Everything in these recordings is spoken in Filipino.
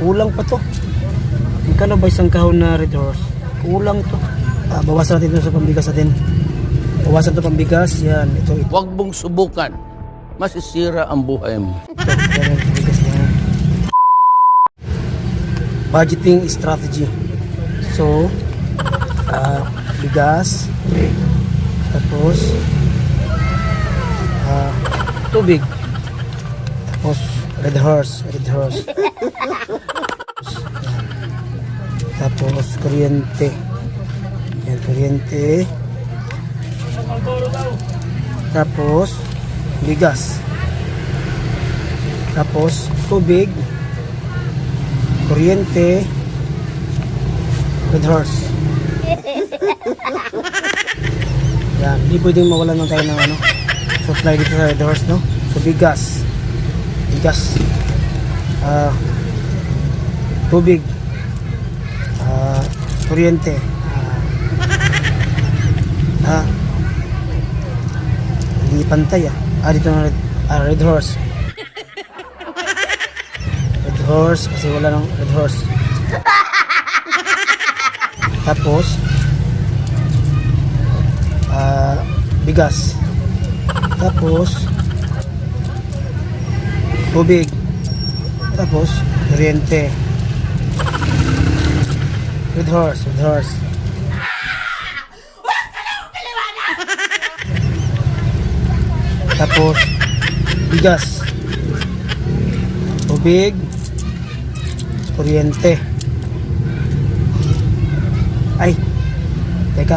Kulang pa to. Magkano ba isang kahon na Red Horse? Kulang to. Bawasan natin ito sa pambigas natin. Bawasan to pambigas. Yan. Ito. Huwag mong subukan. Masisira ang buhay mo. Ito. Yan ang pambigas niya. Budgeting strategy. So, bigas. Tapos, tubig. Tapos, Red Horse. Tapos, kuryente. Yan, kuryente. Tapos, bigas. Tapos, tubig. Kuryente. Red Horse. Yan, hindi pwedeng mawalan ng tayo ng supply dito sa Red Horse, no? So, bigas. Tubig. Kuryente. Hindi pantay dito na Red Horse. Red Horse kasi wala ng Red Horse. Tapos bigas. Tapos tubig. Tapos kuryente. Red Horse. Tapos bigas, tubig, kuryente. Ay, teka,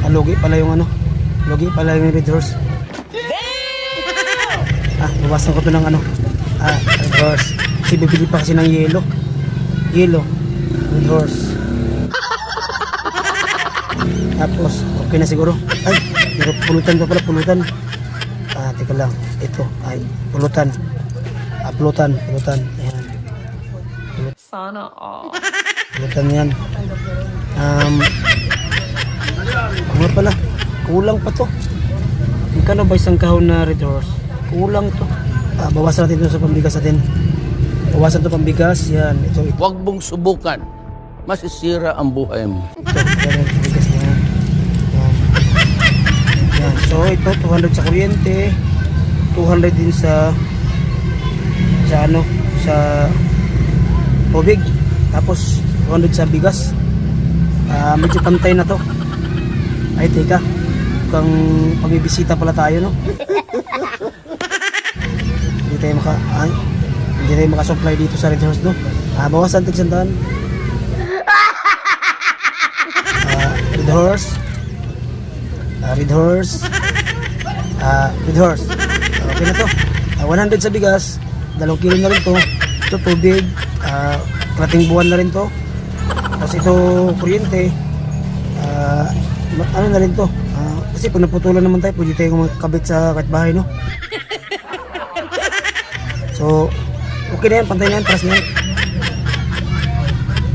lugi pala yung Red Horse. Bawasan ko to ng Red Horse. Kasi bibili pa kasi ng yelo, Red Horse. Tapos okay na siguro. Ay, pulutan pa pala, pulutan. Teka lang, ito ay pulutan. Pulutan. Ayan. Sana all. Pulutan yan. Ano pala? Kulang pa to. Magkano ba isang kahon na Red Horse? Kulang to. Bawasan natin ito sa pambigas natin. Bawasan to pambigas. Yan. Ito. Huwag mong subukan. Masisira ang buhay mo. Ito. Yan. Pambigas na yan. Yan. So ito 200 sa kuryente. 200 din sa tubig. Tapos 200 sa bigas. Medyo pantay na to. Ay teka, kung pabibisita pala tayo, no? Hindi tayo maka-supply dito sa Red Horse, no? Bawasan tig sandaan. Red Horse. Okay na to. 100 sa bigas, 2 kilo na rin to. Ito tubig, kalating buwan na rin to. Tapos ito kuryente, ano na rin to. Kasi pag naputulan naman tayo, pwede tayo makabit sa kahit bahay, no? So, okay na yan, pantay na yan, paras na yan.